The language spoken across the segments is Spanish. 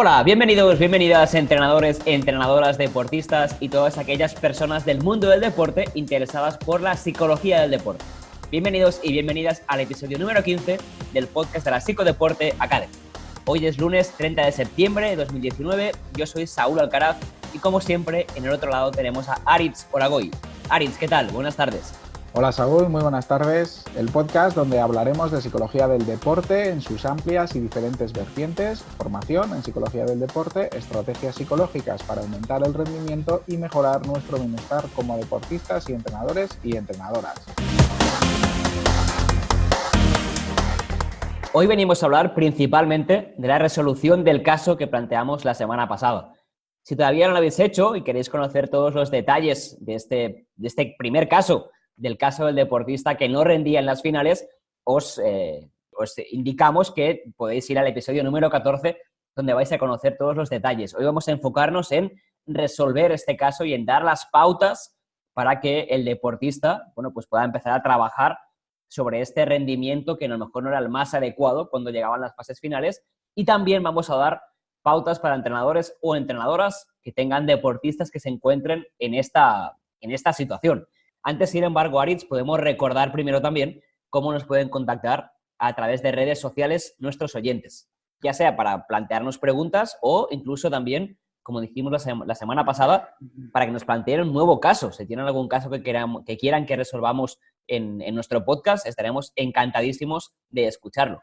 Hola, bienvenidos, bienvenidas entrenadores, entrenadoras, deportistas y todas aquellas personas del mundo del deporte interesadas por la psicología del deporte. Bienvenidos y bienvenidas al episodio número 15 del podcast de la Psicodeporte Academy. Hoy es lunes 30 de septiembre de 2019, yo soy Saúl Alcaraz y como siempre en el otro lado tenemos a Aritz Oragoy. Aritz, ¿qué tal? Buenas tardes. Hola Saúl, muy buenas tardes. El podcast donde hablaremos de psicología del deporte en sus amplias y diferentes vertientes, formación en psicología del deporte, estrategias psicológicas para aumentar el rendimiento y mejorar nuestro bienestar como deportistas y entrenadores y entrenadoras. Hoy venimos a hablar principalmente de la resolución del caso que planteamos la semana pasada. Si todavía no lo habéis hecho y queréis conocer todos los detalles de este primer caso, del caso del deportista que no rendía en las finales, os indicamos que podéis ir al episodio número 14 donde vais a conocer todos los detalles. Hoy vamos a enfocarnos en resolver este caso y en dar las pautas para que el deportista pues pueda empezar a trabajar sobre este rendimiento que a lo mejor no era el más adecuado cuando llegaban las fases finales, y también vamos a dar pautas para entrenadores o entrenadoras que tengan deportistas que se encuentren en esta situación. Antes, sin embargo, Aritz, podemos recordar primero también cómo nos pueden contactar a través de redes sociales nuestros oyentes, ya sea para plantearnos preguntas o incluso también, como dijimos la semana pasada, para que nos planteen un nuevo caso. Si tienen algún caso que quieran que resolvamos en nuestro podcast, estaremos encantadísimos de escucharlo.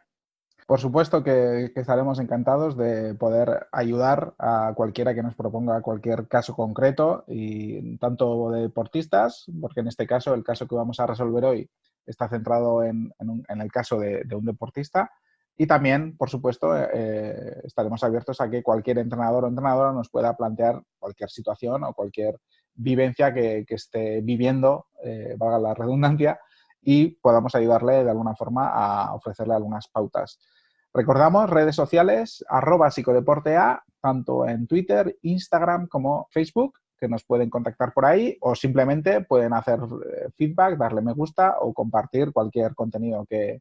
Por supuesto que estaremos encantados de poder ayudar a cualquiera que nos proponga cualquier caso concreto, y tanto de deportistas, porque en este caso, el caso que vamos a resolver hoy está centrado en el caso de un deportista, y también, por supuesto, estaremos abiertos a que cualquier entrenador o entrenadora nos pueda plantear cualquier situación o cualquier vivencia que esté viviendo, valga la redundancia, y podamos ayudarle de alguna forma a ofrecerle algunas pautas. Recordamos redes sociales, @psicodeportea, tanto en Twitter, Instagram como Facebook, que nos pueden contactar por ahí, o simplemente pueden hacer feedback, darle me gusta o compartir cualquier contenido que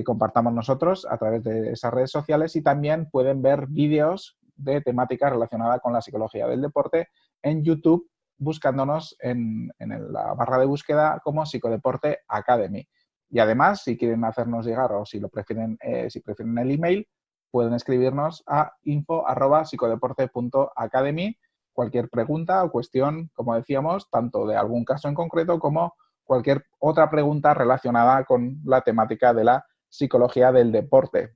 compartamos nosotros a través de esas redes sociales, y también pueden ver vídeos de temática relacionada con la psicología del deporte en YouTube, buscándonos en la barra de búsqueda como Psicodeporte Academy. Y además, si quieren hacernos llegar, o si prefieren el email, pueden escribirnos a info@psicodeporte.academy cualquier pregunta o cuestión, como decíamos, tanto de algún caso en concreto como cualquier otra pregunta relacionada con la temática de la psicología del deporte.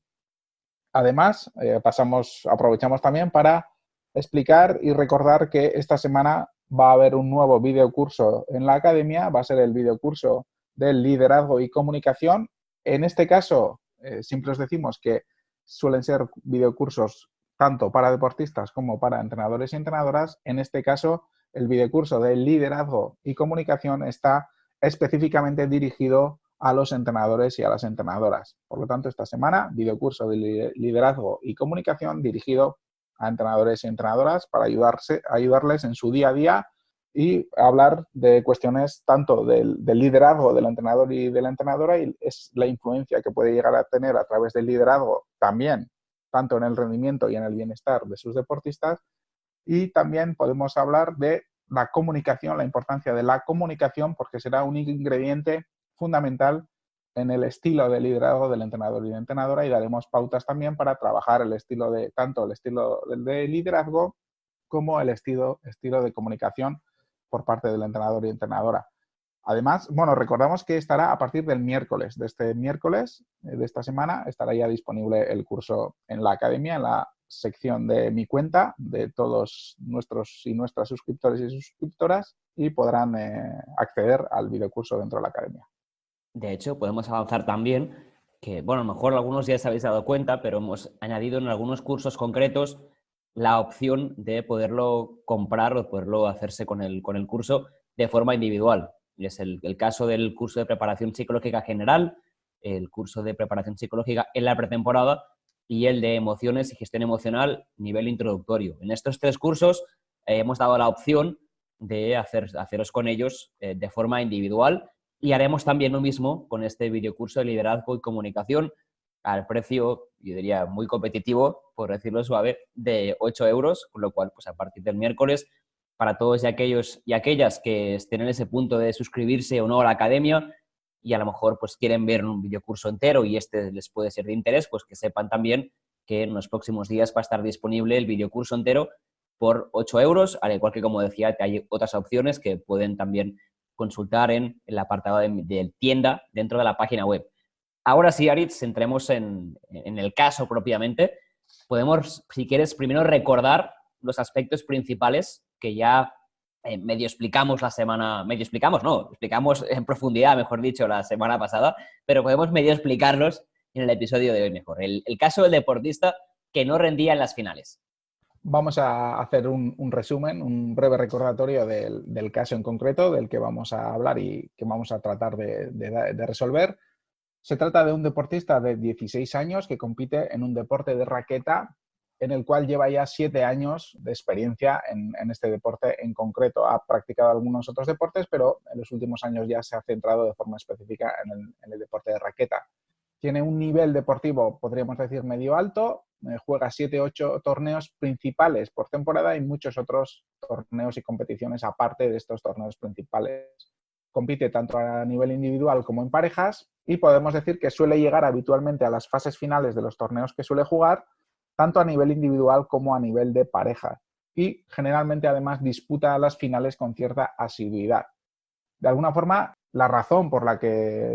Además, aprovechamos también para explicar y recordar que esta semana va a haber un nuevo videocurso en la academia. Va a ser el videocurso del liderazgo y comunicación. En este caso, siempre os decimos que suelen ser videocursos tanto para deportistas como para entrenadores y entrenadoras. En este caso, el videocurso del liderazgo y comunicación está específicamente dirigido a los entrenadores y a las entrenadoras. Por lo tanto, esta semana, videocurso de liderazgo y comunicación dirigido a entrenadores y entrenadoras para ayudarles en su día a día y hablar de cuestiones tanto del liderazgo del entrenador y de la entrenadora, y es la influencia que puede llegar a tener a través del liderazgo también, tanto en el rendimiento y en el bienestar de sus deportistas. Y también podemos hablar de la comunicación, la importancia de la comunicación, porque será un ingrediente fundamental en el estilo de liderazgo del entrenador y de entrenadora, y daremos pautas también para trabajar tanto el estilo de liderazgo como el estilo de comunicación por parte del entrenador y entrenadora. Además, recordamos que estará a partir del miércoles, de este miércoles de esta semana, estará ya disponible el curso en la academia, en la sección de mi cuenta, de todos nuestros y nuestras suscriptores y suscriptoras, y podrán acceder al videocurso dentro de la academia. De hecho, podemos avanzar también que, a lo mejor algunos ya os habéis dado cuenta, pero hemos añadido en algunos cursos concretos la opción de poderlo comprar o poderlo hacerse con el curso de forma individual. Y es el caso del curso de preparación psicológica general, el curso de preparación psicológica en la pretemporada y el de emociones y gestión emocional nivel introductorio. En estos tres cursos hemos dado la opción de haceros con ellos de forma individual, y haremos también lo mismo con este videocurso de liderazgo y comunicación, al precio, yo diría, muy competitivo, por decirlo suave, de 8 euros, con lo cual, pues a partir del miércoles, para todos y aquellos y aquellas que estén en ese punto de suscribirse o no a la academia y a lo mejor pues quieren ver un videocurso entero y este les puede ser de interés, pues que sepan también que en los próximos días va a estar disponible el videocurso entero por 8 euros, al igual que, como decía, hay otras opciones que pueden también consultar en el apartado de tienda dentro de la página web. Ahora sí, Aritz, entremos en el caso propiamente. Podemos, si quieres, primero recordar los aspectos principales que ya medio explicamos la semana, medio explicamos, no, explicamos en profundidad, mejor dicho, la semana pasada, pero podemos medio explicarlos en el episodio de hoy mejor. El caso del deportista que no rendía en las finales. Vamos a hacer un resumen, un breve recordatorio del caso en concreto del que vamos a hablar y que vamos a tratar de resolver. Se trata de un deportista de 16 años que compite en un deporte de raqueta en el cual lleva ya 7 años de experiencia en este deporte en concreto. Ha practicado algunos otros deportes, pero en los últimos años ya se ha centrado de forma específica en el deporte de raqueta. Tiene un nivel deportivo, podríamos decir, medio alto, juega 7-8 torneos principales por temporada y muchos otros torneos y competiciones aparte de estos torneos principales. Compite tanto a nivel individual como en parejas y podemos decir que suele llegar habitualmente a las fases finales de los torneos que suele jugar, tanto a nivel individual como a nivel de pareja. Y generalmente además disputa las finales con cierta asiduidad. De alguna forma, la razón por la que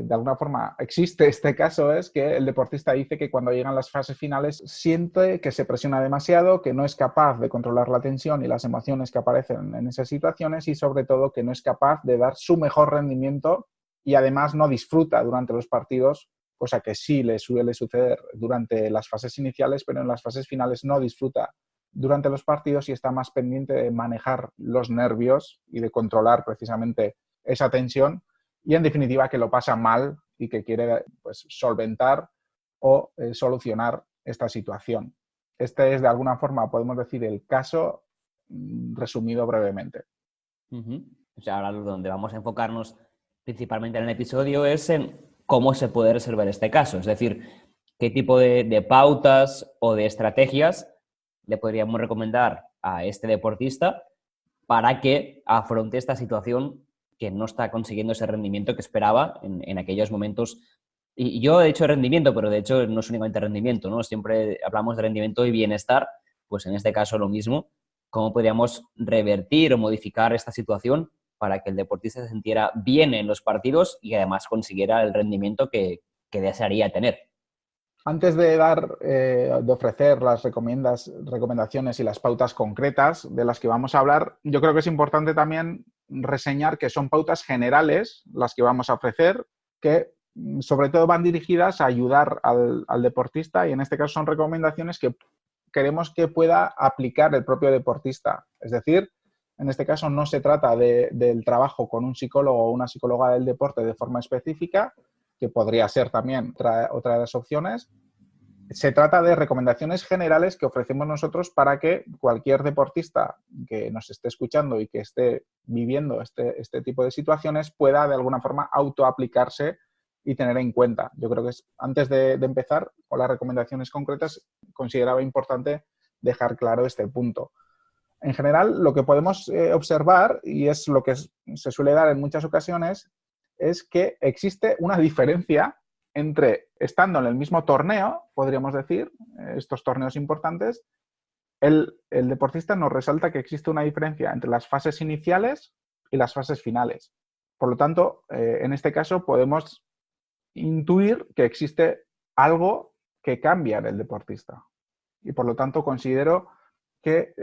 de alguna forma existe este caso es que el deportista dice que cuando llegan las fases finales siente que se presiona demasiado, que no es capaz de controlar la tensión y las emociones que aparecen en esas situaciones y sobre todo que no es capaz de dar su mejor rendimiento y además no disfruta durante los partidos, cosa que sí le suele suceder durante las fases iniciales, pero en las fases finales no disfruta durante los partidos y está más pendiente de manejar los nervios y de controlar precisamente esa tensión y en definitiva que lo pasa mal y que quiere pues, solventar o solucionar esta situación. Este es de alguna forma, podemos decir, el caso resumido brevemente. O sea, ahora donde vamos a enfocarnos principalmente en el episodio es en cómo se puede resolver este caso. Es decir, qué tipo de pautas o de estrategias le podríamos recomendar a este deportista para que afronte esta situación que no está consiguiendo ese rendimiento que esperaba en aquellos momentos. Y yo he dicho rendimiento, pero de hecho no es únicamente rendimiento, ¿no? Siempre hablamos de rendimiento y bienestar, pues en este caso lo mismo. ¿Cómo podríamos revertir o modificar esta situación para que el deportista se sintiera bien en los partidos y además consiguiera el rendimiento que desearía tener? Antes de ofrecer las recomendaciones y las pautas concretas de las que vamos a hablar, yo creo que es importante también reseñar que son pautas generales las que vamos a ofrecer, que sobre todo van dirigidas a ayudar al deportista y en este caso son recomendaciones que queremos que pueda aplicar el propio deportista. Es decir, en este caso no se trata del trabajo con un psicólogo o una psicóloga del deporte de forma específica, que podría ser también otra de las opciones. Se trata de recomendaciones generales que ofrecemos nosotros para que cualquier deportista que nos esté escuchando y que esté viviendo este tipo de situaciones pueda de alguna forma autoaplicarse y tener en cuenta. Yo creo que antes de empezar con las recomendaciones concretas, consideraba importante dejar claro este punto. En general, lo que podemos observar, y es lo que se suele dar en muchas ocasiones, es que existe una diferencia entre estando en el mismo torneo, podríamos decir, estos torneos importantes, el deportista nos resalta que existe una diferencia entre las fases iniciales y las fases finales. Por lo tanto, en este caso podemos intuir que existe algo que cambia en el deportista. Y por lo tanto considero que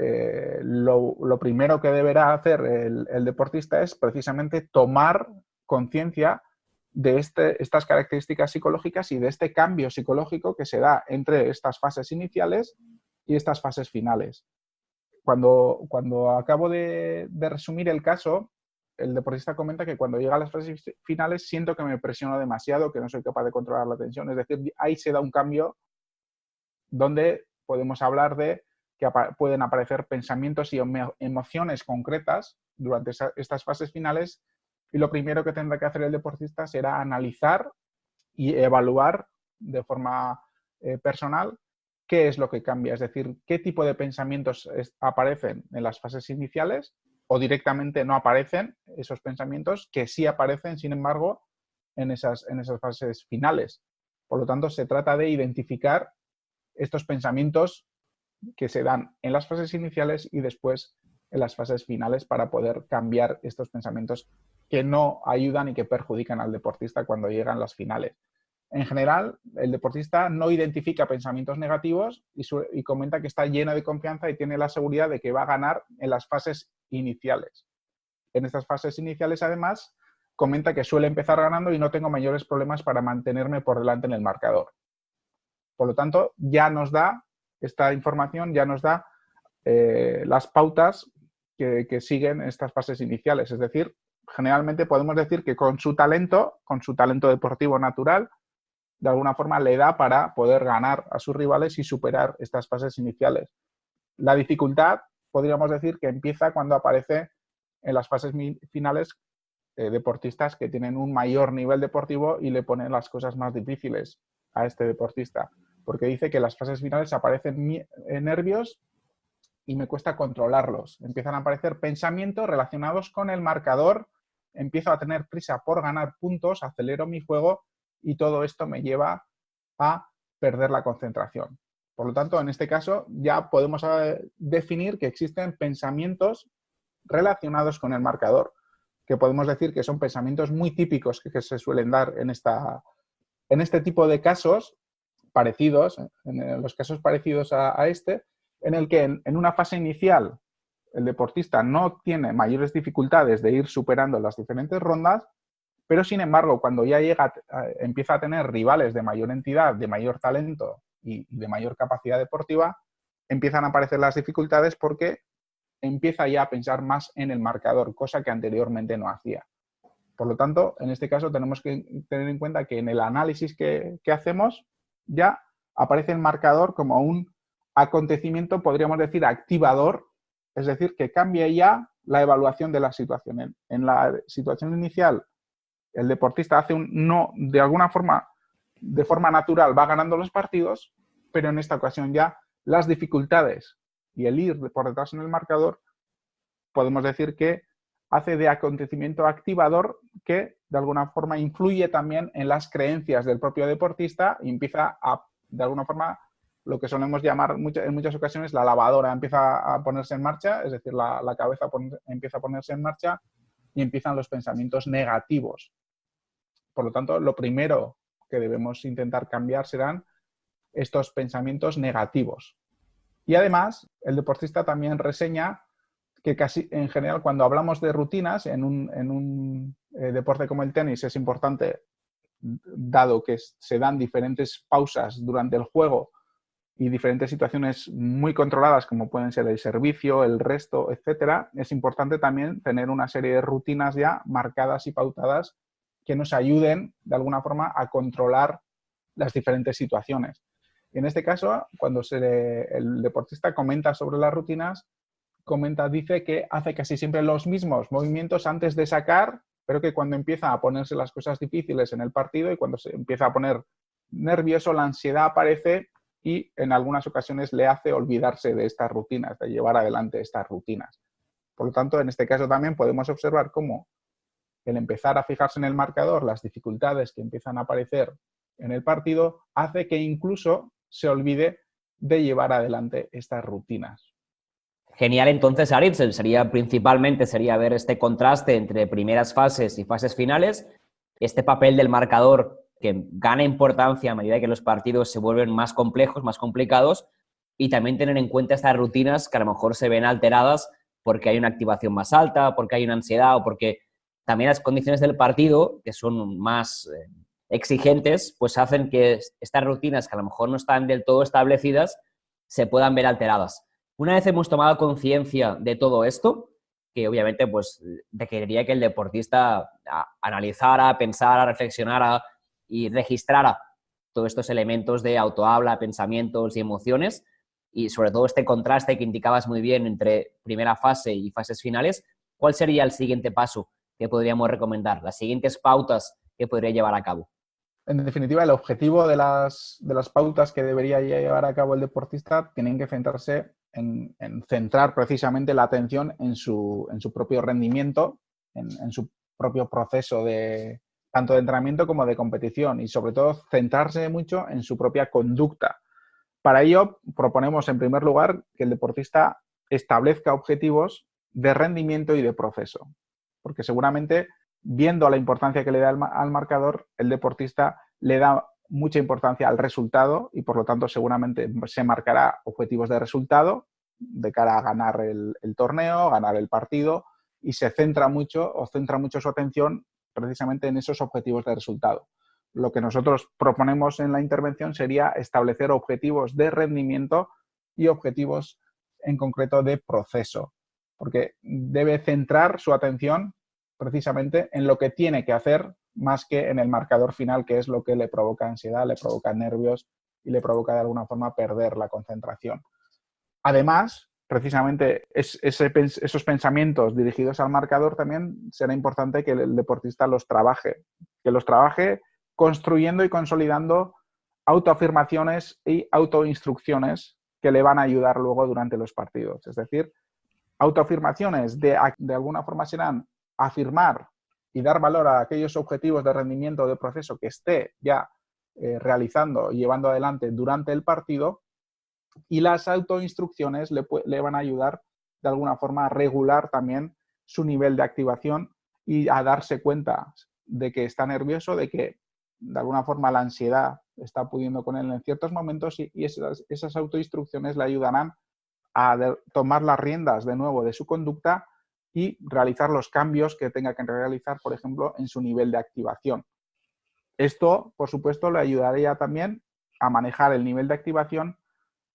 lo primero que deberá hacer el deportista es precisamente tomar conciencia de estas características psicológicas y de este cambio psicológico que se da entre estas fases iniciales y estas fases finales. Cuando acabo de resumir el caso, el deportista comenta que cuando llega a las fases finales siento que me presiono demasiado, que no soy capaz de controlar la tensión. Es decir, ahí se da un cambio donde podemos hablar de que pueden aparecer pensamientos y emociones concretas durante estas fases finales y lo primero que tendrá que hacer el deportista será analizar y evaluar de forma personal, ¿qué es lo que cambia? Es decir, ¿qué tipo de pensamientos aparecen en las fases iniciales o directamente no aparecen esos pensamientos que sí aparecen, sin embargo, en esas fases finales? Por lo tanto, se trata de identificar estos pensamientos que se dan en las fases iniciales y después en las fases finales para poder cambiar estos pensamientos que no ayudan y que perjudican al deportista cuando llegan las finales. En general, el deportista no identifica pensamientos negativos y comenta que está lleno de confianza y tiene la seguridad de que va a ganar en las fases iniciales. En estas fases iniciales, además, comenta que suele empezar ganando y no tengo mayores problemas para mantenerme por delante en el marcador. Por lo tanto, esta información ya nos da las pautas que siguen estas fases iniciales. Es decir, generalmente podemos decir que con su talento deportivo natural, de alguna forma le da para poder ganar a sus rivales y superar estas fases iniciales. La dificultad, podríamos decir, que empieza cuando aparece en las fases finales deportistas que tienen un mayor nivel deportivo y le ponen las cosas más difíciles a este deportista. Porque dice que en las fases finales aparecen nervios y me cuesta controlarlos. Empiezan a aparecer pensamientos relacionados con el marcador, empiezo a tener prisa por ganar puntos, acelero mi juego y todo esto me lleva a perder la concentración. Por lo tanto, en este caso ya podemos definir que existen pensamientos relacionados con el marcador, que podemos decir que son pensamientos muy típicos que se suelen dar en este tipo de casos parecidos, en los casos parecidos a este, en el que en una fase inicial el deportista no tiene mayores dificultades de ir superando las diferentes rondas, pero sin embargo, cuando ya empieza a tener rivales de mayor entidad, de mayor talento y de mayor capacidad deportiva, empiezan a aparecer las dificultades porque empieza ya a pensar más en el marcador, cosa que anteriormente no hacía. Por lo tanto, en este caso tenemos que tener en cuenta que en el análisis que hacemos ya aparece el marcador como un acontecimiento, podríamos decir, activador, es decir, que cambia ya la evaluación de la situación. En la situación inicial, el deportista hace de alguna forma, de forma natural, va ganando los partidos, pero en esta ocasión ya las dificultades y el ir por detrás en el marcador, podemos decir que hace de acontecimiento activador que de alguna forma influye también en las creencias del propio deportista y empieza a, de alguna forma, lo que solemos llamar en muchas ocasiones la lavadora empieza a ponerse en marcha, es decir, la cabeza empieza a ponerse en marcha y empiezan los pensamientos negativos. Por lo tanto, lo primero que debemos intentar cambiar serán estos pensamientos negativos. Y además, el deportista también reseña que casi en general cuando hablamos de rutinas en un deporte como el tenis es importante, dado que se dan diferentes pausas durante el juego y diferentes situaciones muy controladas como pueden ser el servicio, el resto, etcétera, es importante también tener una serie de rutinas ya marcadas y pautadas que nos ayuden de alguna forma a controlar las diferentes situaciones. Y en este caso, cuando el deportista comenta sobre las rutinas, dice que hace casi siempre los mismos movimientos antes de sacar, pero que cuando empieza a ponerse las cosas difíciles en el partido y cuando se empieza a poner nervioso, la ansiedad aparece y en algunas ocasiones le hace olvidarse de estas rutinas, de llevar adelante estas rutinas. Por lo tanto, en este caso también podemos observar cómo el empezar a fijarse en el marcador, las dificultades que empiezan a aparecer en el partido, hace que incluso se olvide de llevar adelante estas rutinas. Genial, entonces, Aritz, principalmente sería ver este contraste entre primeras fases y fases finales, este papel del marcador que gana importancia a medida que los partidos se vuelven más complejos, más complicados, y también tener en cuenta estas rutinas que a lo mejor se ven alteradas porque hay una activación más alta, porque hay una ansiedad o porque también las condiciones del partido, que son más exigentes, pues hacen que estas rutinas que a lo mejor no están del todo establecidas se puedan ver alteradas. Una vez hemos tomado conciencia de todo esto, que obviamente pues requeriría que el deportista analizara, pensara, reflexionara y registrara todos estos elementos de autohabla, pensamientos y emociones, y sobre todo este contraste que indicabas muy bien entre primera fase y fases finales, ¿cuál sería el siguiente paso que podríamos recomendar? Las siguientes pautas que podría llevar a cabo. En definitiva, el objetivo de las pautas que debería llevar a cabo el deportista tienen que centrarse en centrar precisamente la atención en su propio rendimiento, en su propio proceso tanto de entrenamiento como de competición y sobre todo centrarse mucho en su propia conducta. Para ello, proponemos en primer lugar que el deportista establezca objetivos de rendimiento y de proceso, porque seguramente, viendo la importancia que le da al marcador, el deportista le da mucha importancia al resultado y por lo tanto seguramente se marcará objetivos de resultado de cara a ganar el torneo, ganar el partido, y se centra mucho su atención precisamente en esos objetivos de resultado. Lo que nosotros proponemos en la intervención sería establecer objetivos de rendimiento y objetivos en concreto de proceso, porque debe centrar su atención precisamente en lo que tiene que hacer más que en el marcador final, que es lo que le provoca ansiedad, le provoca nervios y le provoca de alguna forma perder la concentración. Además, precisamente esos pensamientos dirigidos al marcador también será importante que el deportista los trabaje construyendo y consolidando autoafirmaciones y autoinstrucciones que le van a ayudar luego durante los partidos. Es decir, autoafirmaciones de alguna forma serán afirmar y dar valor a aquellos objetivos de rendimiento de proceso que esté ya realizando y llevando adelante durante el partido, y las autoinstrucciones le van a ayudar de alguna forma a regular también su nivel de activación y a darse cuenta de que está nervioso, de que de alguna forma la ansiedad está pudiendo con él en ciertos momentos, y esas autoinstrucciones le ayudarán a tomar las riendas de nuevo de su conducta y realizar los cambios que tenga que realizar, por ejemplo, en su nivel de activación. Esto, por supuesto, le ayudaría también a manejar el nivel de activación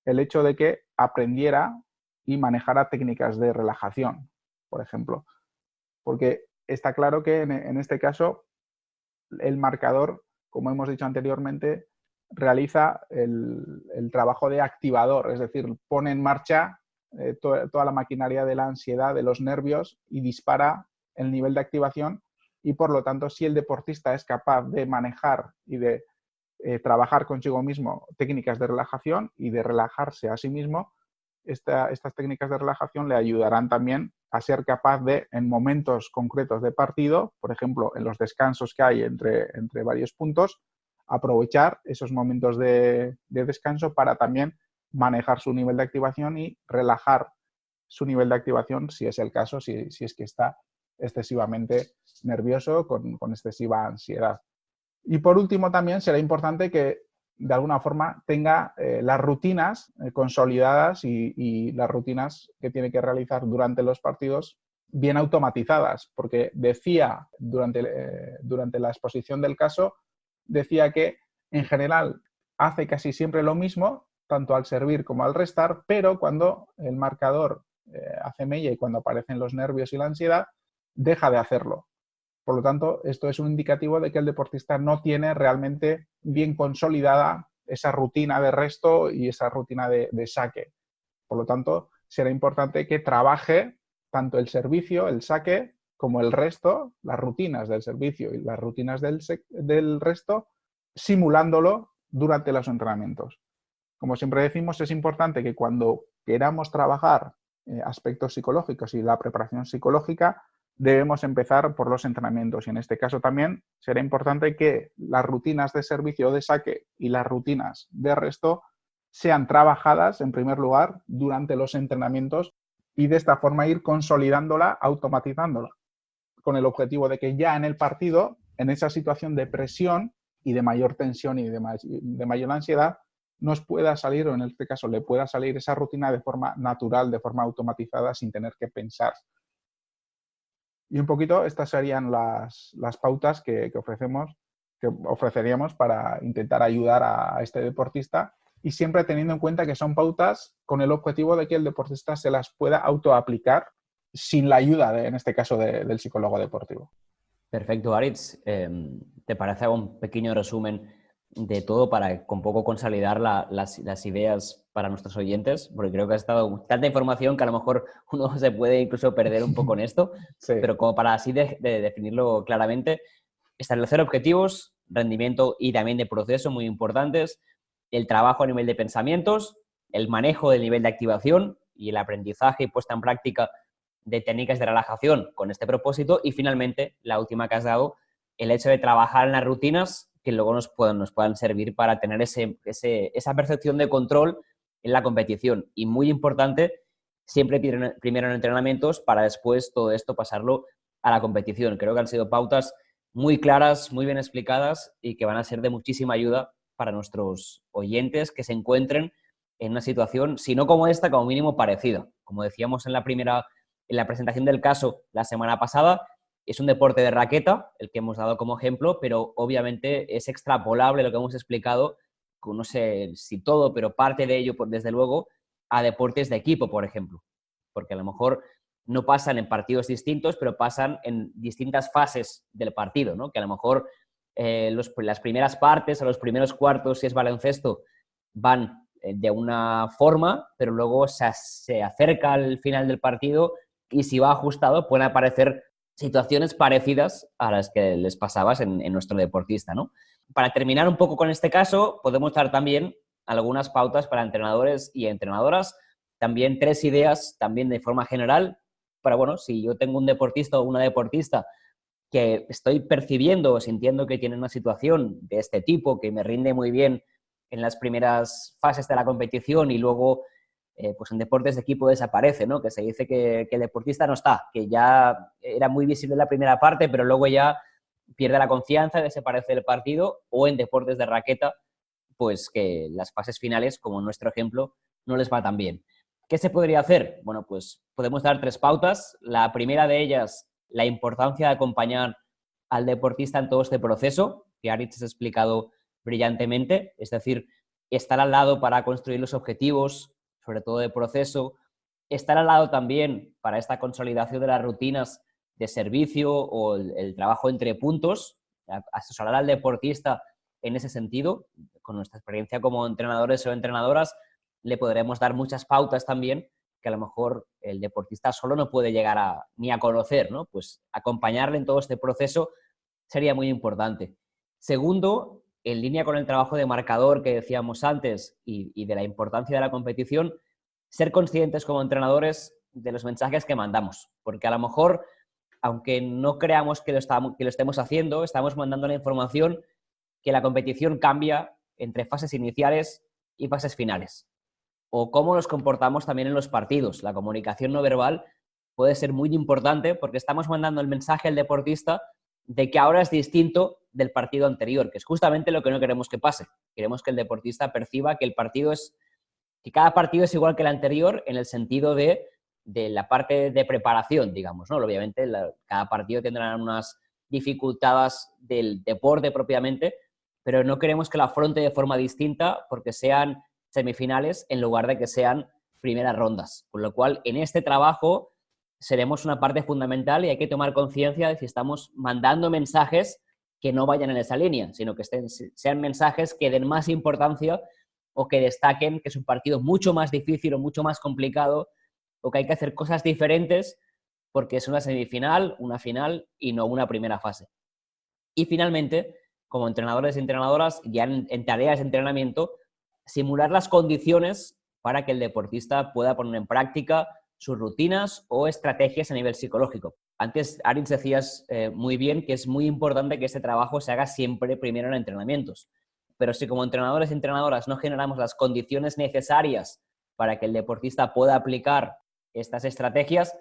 el hecho de que aprendiera y manejara técnicas de relajación, por ejemplo. Porque está claro que en este caso el marcador, como hemos dicho anteriormente, realiza el trabajo de activador, es decir, pone en marcha toda la maquinaria de la ansiedad, de los nervios, y dispara el nivel de activación, y por lo tanto, si el deportista es capaz de manejar y de trabajar consigo mismo técnicas de relajación y de relajarse a sí mismo, estas técnicas de relajación le ayudarán también a ser capaz de, en momentos concretos de partido, por ejemplo, en los descansos que hay entre varios puntos, aprovechar esos momentos de descanso para también manejar su nivel de activación y relajar su nivel de activación, si es el caso, si es que está excesivamente nervioso, con excesiva ansiedad. Y por último, también será importante que de alguna forma tenga las rutinas consolidadas y las rutinas que tiene que realizar durante los partidos bien automatizadas, porque decía durante la exposición del caso, decía que en general hace casi siempre lo mismo, tanto al servir como al restar, pero cuando el marcador hace mella y cuando aparecen los nervios y la ansiedad, deja de hacerlo. Por lo tanto, esto es un indicativo de que el deportista no tiene realmente bien consolidada esa rutina de resto y esa rutina de saque. Por lo tanto, será importante que trabaje tanto el servicio, el saque, como el resto, las rutinas del servicio y las rutinas del resto, simulándolo durante los entrenamientos. Como siempre decimos, es importante que cuando queramos trabajar aspectos psicológicos y la preparación psicológica, debemos empezar por los entrenamientos, y en este caso también será importante que las rutinas de servicio o de saque y las rutinas de resto sean trabajadas en primer lugar durante los entrenamientos, y de esta forma ir consolidándola, automatizándola, con el objetivo de que ya en el partido, en esa situación de presión y de mayor tensión y de mayor ansiedad, nos pueda salir, o en este caso le pueda salir esa rutina de forma natural, de forma automatizada, sin tener que pensar. Y un poquito estas serían las pautas que ofreceríamos para intentar ayudar a este deportista, y siempre teniendo en cuenta que son pautas con el objetivo de que el deportista se las pueda autoaplicar sin la ayuda, en este caso, del psicólogo deportivo. Perfecto, Aritz. ¿Te parece un pequeño resumen de todo para con poco consolidar las ideas para nuestros oyentes? Porque creo que ha estado tanta información que a lo mejor uno se puede incluso perder un poco en esto, Sí. pero como para así de definirlo claramente, establecer objetivos, rendimiento y también de proceso muy importantes, el trabajo a nivel de pensamientos, el manejo del nivel de activación y el aprendizaje y puesta en práctica de técnicas de relajación con este propósito, y finalmente, la última que has dado, el hecho de trabajar en las rutinas que luego nos puedan servir para tener esa percepción de control en la competición. Y muy importante, siempre primero en entrenamientos para después todo esto pasarlo a la competición. Creo que han sido pautas muy claras, muy bien explicadas y que van a ser de muchísima ayuda para nuestros oyentes que se encuentren en una situación, si no como esta, como mínimo parecida. Como decíamos en la presentación del caso la semana pasada, es un deporte de raqueta, el que hemos dado como ejemplo, pero obviamente es extrapolable lo que hemos explicado, no sé si todo, pero parte de ello, desde luego, a deportes de equipo, por ejemplo. Porque a lo mejor no pasan en partidos distintos, pero pasan en distintas fases del partido, ¿no? Que a lo mejor las primeras partes o los primeros cuartos, si es baloncesto, van de una forma, pero luego se acerca al final del partido y si va ajustado pueden aparecer situaciones parecidas a las que les pasabas en nuestro deportista, ¿no? Para terminar un poco con este caso, podemos dar también algunas pautas para entrenadores y entrenadoras, también 3 ideas también de forma general, para, bueno, si yo tengo un deportista o una deportista que estoy percibiendo o sintiendo que tiene una situación de este tipo, que me rinde muy bien en las primeras fases de la competición y luego pues en deportes de equipo desaparece, ¿no? Que se dice que el deportista no está, que ya era muy visible en la primera parte, pero luego ya pierde la confianza, desaparece del partido, o en deportes de raqueta, pues que las fases finales, como en nuestro ejemplo, no les va tan bien. ¿Qué se podría hacer? Bueno, pues podemos dar 3 pautas. La primera de ellas, la importancia de acompañar al deportista en todo este proceso, que Aritz ha explicado brillantemente, es decir, estar al lado para construir los objetivos, sobre todo de proceso, estar al lado también para esta consolidación de las rutinas de servicio o el trabajo entre puntos, asesorar al deportista en ese sentido. Con nuestra experiencia como entrenadores o entrenadoras le podremos dar muchas pautas también que a lo mejor el deportista solo no puede llegar ni a conocer, ¿no? Pues acompañarle en todo este proceso sería muy importante. Segundo, en línea con el trabajo de marcador que decíamos antes y de la importancia de la competición, ser conscientes como entrenadores de los mensajes que mandamos, porque a lo mejor, aunque no creamos que lo estemos haciendo, estamos mandando la información que la competición cambia entre fases iniciales y fases finales. O cómo nos comportamos también en los partidos. La comunicación no verbal puede ser muy importante porque estamos mandando el mensaje al deportista de que ahora es distinto del partido anterior, que es justamente lo que no queremos que pase. Queremos que el deportista perciba que que cada partido es igual que el anterior en el sentido de la parte de preparación, digamos, ¿no? Obviamente cada partido tendrá unas dificultades del deporte propiamente, pero no queremos que lo afronte de forma distinta porque sean semifinales en lugar de que sean primeras rondas. Con lo cual, en este trabajo seremos una parte fundamental y hay que tomar conciencia de si estamos mandando mensajes que no vayan en esa línea, sino que sean mensajes que den más importancia o que destaquen que es un partido mucho más difícil o mucho más complicado o que hay que hacer cosas diferentes porque es una semifinal, una final y no una primera fase. Y finalmente, como entrenadores y entrenadoras, ya en tareas de entrenamiento, simular las condiciones para que el deportista pueda poner en práctica sus rutinas o estrategias a nivel psicológico. Antes, Aritz, decías muy bien que es muy importante que este trabajo se haga siempre primero en entrenamientos. Pero si como entrenadores y entrenadoras no generamos las condiciones necesarias para que el deportista pueda aplicar estas estrategias,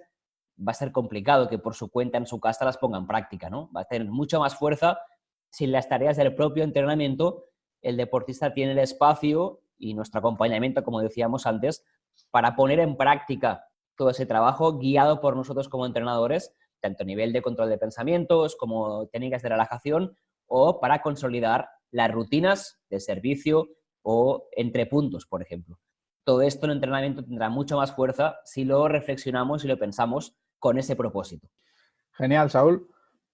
va a ser complicado que por su cuenta en su casa las ponga en práctica, ¿no? Va a tener mucha más fuerza si en las tareas del propio entrenamiento el deportista tiene el espacio y nuestro acompañamiento, como decíamos antes, para poner en práctica todo ese trabajo guiado por nosotros como entrenadores, tanto a nivel de control de pensamientos como técnicas de relajación o para consolidar las rutinas de servicio o entre puntos, por ejemplo. Todo esto en entrenamiento tendrá mucha más fuerza si lo reflexionamos y lo pensamos con ese propósito. Genial, Saúl.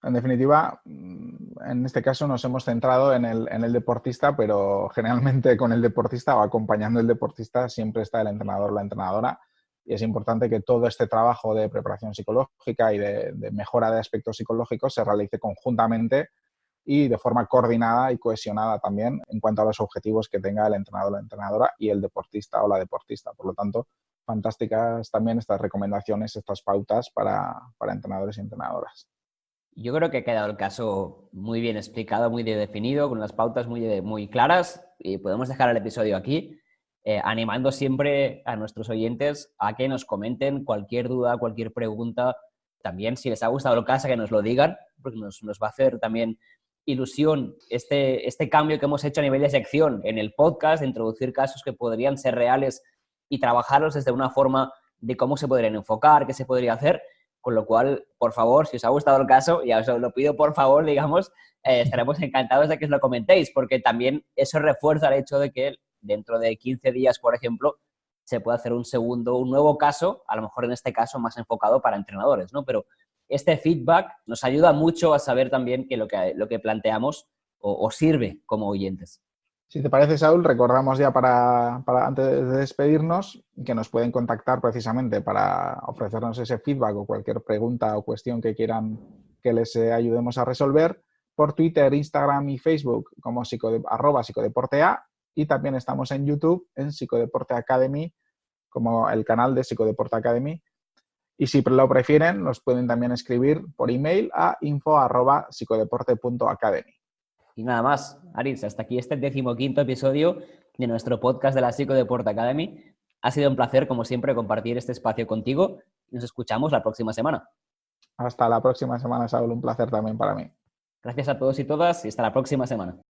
En definitiva, en este caso nos hemos centrado en el deportista, pero generalmente con el deportista o acompañando al deportista siempre está el entrenador o la entrenadora, y es importante que todo este trabajo de preparación psicológica y de mejora de aspectos psicológicos se realice conjuntamente y de forma coordinada y cohesionada también en cuanto a los objetivos que tenga el entrenador o la entrenadora y el deportista o la deportista. Por lo tanto, fantásticas también estas recomendaciones, estas pautas para entrenadores y entrenadoras. Yo creo que ha quedado el caso muy bien explicado, muy bien definido, con las pautas muy claras, y podemos dejar el episodio aquí, animando siempre a nuestros oyentes a que nos comenten cualquier duda, cualquier pregunta. También, si les ha gustado el caso, que nos lo digan, porque nos va a hacer también ilusión este cambio que hemos hecho a nivel de sección en el podcast, de introducir casos que podrían ser reales y trabajarlos desde una forma de cómo se podrían enfocar, qué se podría hacer. Con lo cual, por favor, si os ha gustado el caso, ya os lo pido por favor, digamos, estaremos encantados de que os lo comentéis, porque también eso refuerza el hecho de que dentro de 15 días, por ejemplo, se puede hacer un nuevo caso, a lo mejor en este caso más enfocado para entrenadores, ¿no? Pero este feedback nos ayuda mucho a saber también que lo que planteamos os sirve como oyentes. Si te parece, Saúl, recordamos ya para antes de despedirnos que nos pueden contactar precisamente para ofrecernos ese feedback o cualquier pregunta o cuestión que quieran que les ayudemos a resolver por Twitter, Instagram y Facebook como @psicodeportea, y también estamos en YouTube en Psicodeporte Academy como el canal de Psicodeporte Academy. Y si lo prefieren, nos pueden también escribir por email a info@psicodeporte.academy. Y nada más, Aritz, hasta aquí este 15º episodio de nuestro podcast de la Psicodeporte Academy. Ha sido un placer, como siempre, compartir este espacio contigo. Nos escuchamos la próxima semana. Hasta la próxima semana, Saúl. Un placer también para mí. Gracias a todos y todas y hasta la próxima semana.